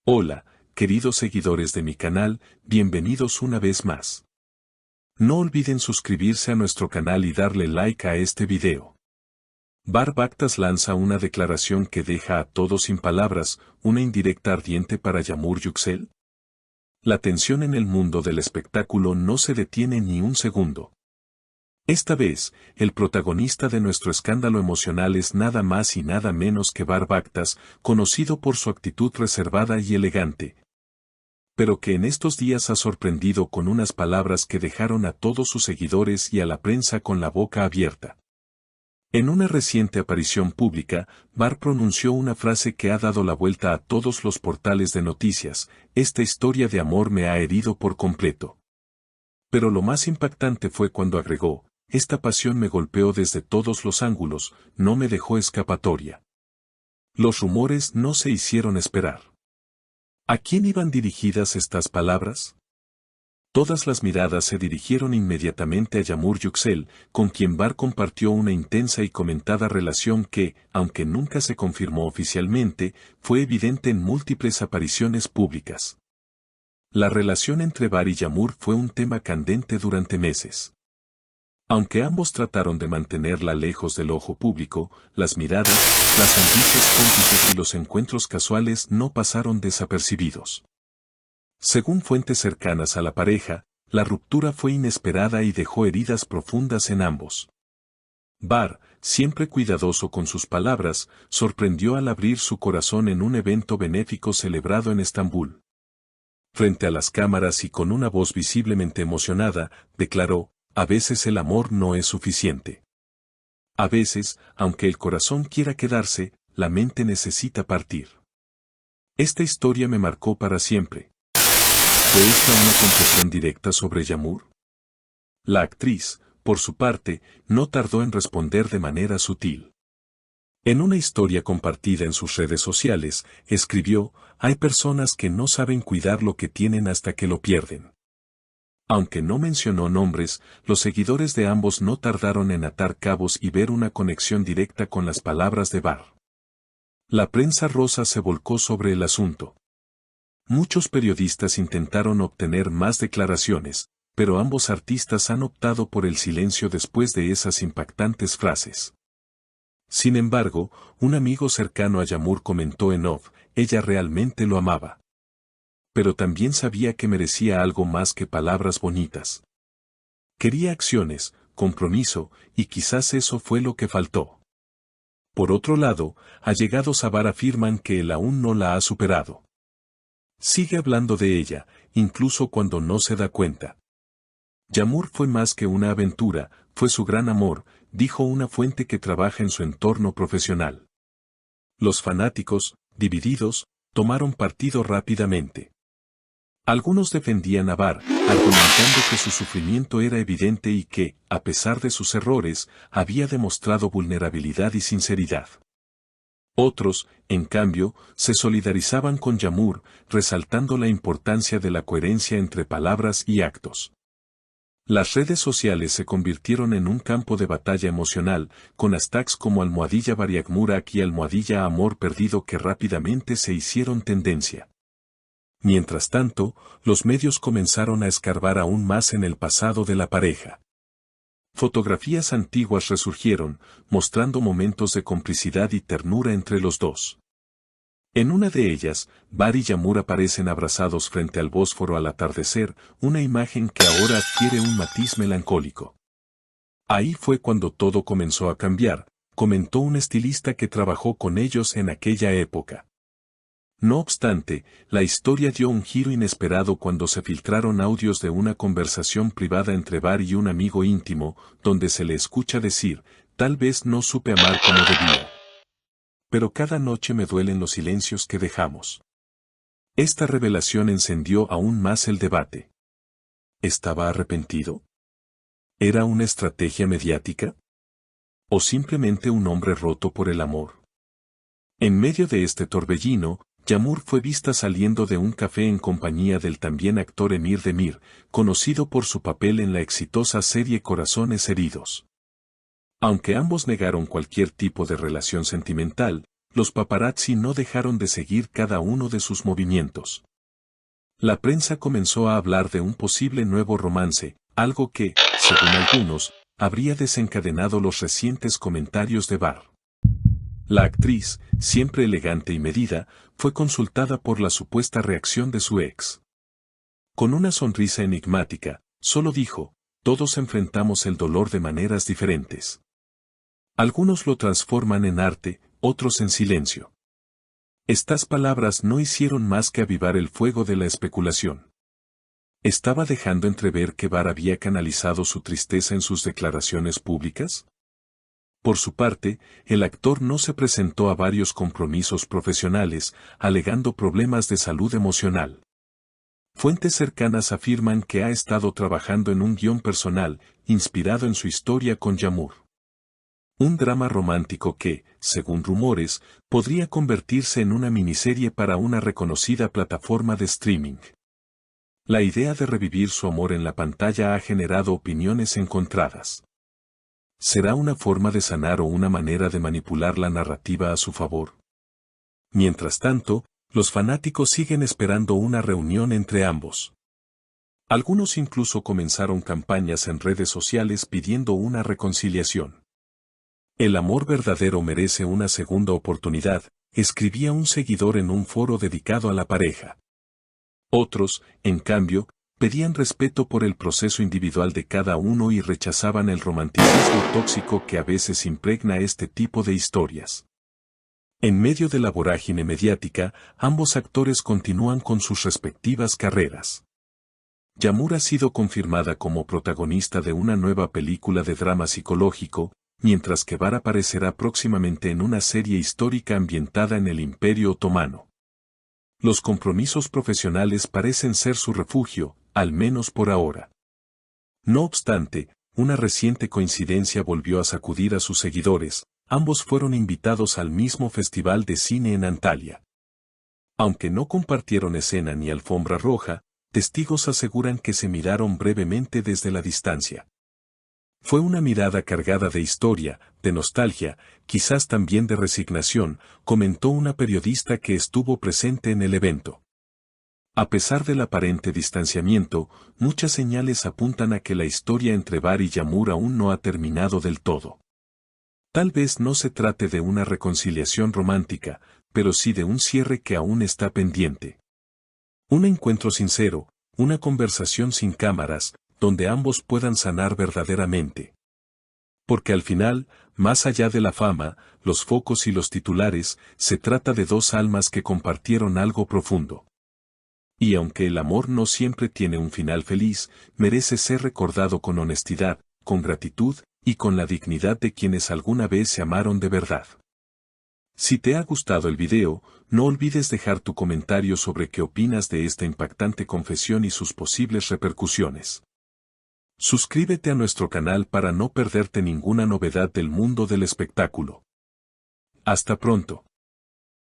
Hola, queridos seguidores de mi canal, bienvenidos una vez más. No olviden suscribirse a nuestro canal y darle like a este video. Bar Baktas lanza una declaración que deja a todos sin palabras, una indirecta ardiente para Yağmur Yüksel. La tensión en el mundo del espectáculo no se detiene ni un segundo. Esta vez, el protagonista de nuestro escándalo emocional es nada más y nada menos que Bar Baktas, conocido por su actitud reservada y elegante, pero que en estos días ha sorprendido con unas palabras que dejaron a todos sus seguidores y a la prensa con la boca abierta. En una reciente aparición pública, Bar pronunció una frase que ha dado la vuelta a todos los portales de noticias: esta historia de amor me ha herido por completo. Pero lo más impactante fue cuando agregó: esta pasión me golpeó desde todos los ángulos, no me dejó escapatoria. Los rumores no se hicieron esperar. ¿A quién iban dirigidas estas palabras? Todas las miradas se dirigieron inmediatamente a Yağmur Yüksel, con quien Bar compartió una intensa y comentada relación que, aunque nunca se confirmó oficialmente, fue evidente en múltiples apariciones públicas. La relación entre Bar y Yağmur fue un tema candente durante meses. Aunque ambos trataron de mantenerla lejos del ojo público, las miradas, las sonrisas cómplices y los encuentros casuales no pasaron desapercibidos. Según fuentes cercanas a la pareja, la ruptura fue inesperada y dejó heridas profundas en ambos. Bar, siempre cuidadoso con sus palabras, sorprendió al abrir su corazón en un evento benéfico celebrado en Estambul. Frente a las cámaras y con una voz visiblemente emocionada, declaró: a veces el amor no es suficiente. A veces, aunque el corazón quiera quedarse, la mente necesita partir. Esta historia me marcó para siempre. ¿Fue esta una confesión directa sobre Yağmur? La actriz, por su parte, no tardó en responder de manera sutil. En una historia compartida en sus redes sociales, escribió: hay personas que no saben cuidar lo que tienen hasta que lo pierden. Aunque no mencionó nombres, los seguidores de ambos no tardaron en atar cabos y ver una conexión directa con las palabras de Bar. La prensa rosa se volcó sobre el asunto. Muchos periodistas intentaron obtener más declaraciones, pero ambos artistas han optado por el silencio después de esas impactantes frases. Sin embargo, un amigo cercano a Yağmur comentó en off: ella realmente lo amaba. Pero también sabía que merecía algo más que palabras bonitas. Quería acciones, compromiso, y quizás eso fue lo que faltó. Por otro lado, allegados a Bar afirman que él aún no la ha superado. Sigue hablando de ella, incluso cuando no se da cuenta. Yağmur fue más que una aventura, fue su gran amor, dijo una fuente que trabaja en su entorno profesional. Los fanáticos, divididos, tomaron partido rápidamente. Algunos defendían a Bar, argumentando que su sufrimiento era evidente y que, a pesar de sus errores, había demostrado vulnerabilidad y sinceridad. Otros, en cambio, se solidarizaban con Yağmur, resaltando la importancia de la coherencia entre palabras y actos. Las redes sociales se convirtieron en un campo de batalla emocional, con hashtags como @BarYağmurAk y @Amor Perdido que rápidamente se hicieron tendencia. Mientras tanto, los medios comenzaron a escarbar aún más en el pasado de la pareja. Fotografías antiguas resurgieron, mostrando momentos de complicidad y ternura entre los dos. En una de ellas, Bar y Yağmur aparecen abrazados frente al Bósforo al atardecer, una imagen que ahora adquiere un matiz melancólico. Ahí fue cuando todo comenzó a cambiar, comentó un estilista que trabajó con ellos en aquella época. No obstante, la historia dio un giro inesperado cuando se filtraron audios de una conversación privada entre Bar y un amigo íntimo, donde se le escucha decir: tal vez no supe amar como debía. Pero cada noche me duelen los silencios que dejamos. Esta revelación encendió aún más el debate. ¿Estaba arrepentido? ¿Era una estrategia mediática? ¿O simplemente un hombre roto por el amor? En medio de este torbellino, Yağmur fue vista saliendo de un café en compañía del también actor Emir Demir, conocido por su papel en la exitosa serie Corazones Heridos. Aunque ambos negaron cualquier tipo de relación sentimental, los paparazzi no dejaron de seguir cada uno de sus movimientos. La prensa comenzó a hablar de un posible nuevo romance, algo que, según algunos, habría desencadenado los recientes comentarios de Barr. La actriz, siempre elegante y medida, fue consultada por la supuesta reacción de su ex. Con una sonrisa enigmática, solo dijo: todos enfrentamos el dolor de maneras diferentes. Algunos lo transforman en arte, otros en silencio. Estas palabras no hicieron más que avivar el fuego de la especulación. ¿Estaba dejando entrever que Barr había canalizado su tristeza en sus declaraciones públicas? Por su parte, el actor no se presentó a varios compromisos profesionales, alegando problemas de salud emocional. Fuentes cercanas afirman que ha estado trabajando en un guión personal, inspirado en su historia con Yamur. Un drama romántico que, según rumores, podría convertirse en una miniserie para una reconocida plataforma de streaming. La idea de revivir su amor en la pantalla ha generado opiniones encontradas. ¿Será una forma de sanar o una manera de manipular la narrativa a su favor? Mientras tanto, los fanáticos siguen esperando una reunión entre ambos. Algunos incluso comenzaron campañas en redes sociales pidiendo una reconciliación. El amor verdadero merece una segunda oportunidad, escribía un seguidor en un foro dedicado a la pareja. Otros, en cambio, pedían respeto por el proceso individual de cada uno y rechazaban el romanticismo tóxico que a veces impregna este tipo de historias. En medio de la vorágine mediática, ambos actores continúan con sus respectivas carreras. Yamur ha sido confirmada como protagonista de una nueva película de drama psicológico, mientras que Barr aparecerá próximamente en una serie histórica ambientada en el Imperio Otomano. Los compromisos profesionales parecen ser su refugio, al menos por ahora. No obstante, una reciente coincidencia volvió a sacudir a sus seguidores: ambos fueron invitados al mismo festival de cine en Antalya. Aunque no compartieron escena ni alfombra roja, testigos aseguran que se miraron brevemente desde la distancia. Fue una mirada cargada de historia, de nostalgia, quizás también de resignación, comentó una periodista que estuvo presente en el evento. A pesar del aparente distanciamiento, muchas señales apuntan a que la historia entre Barr y Yamur aún no ha terminado del todo. Tal vez no se trate de una reconciliación romántica, pero sí de un cierre que aún está pendiente. Un encuentro sincero, una conversación sin cámaras, donde ambos puedan sanar verdaderamente. Porque al final, más allá de la fama, los focos y los titulares, se trata de dos almas que compartieron algo profundo. Y aunque el amor no siempre tiene un final feliz, merece ser recordado con honestidad, con gratitud, y con la dignidad de quienes alguna vez se amaron de verdad. Si te ha gustado el video, no olvides dejar tu comentario sobre qué opinas de esta impactante confesión y sus posibles repercusiones. Suscríbete a nuestro canal para no perderte ninguna novedad del mundo del espectáculo. Hasta pronto.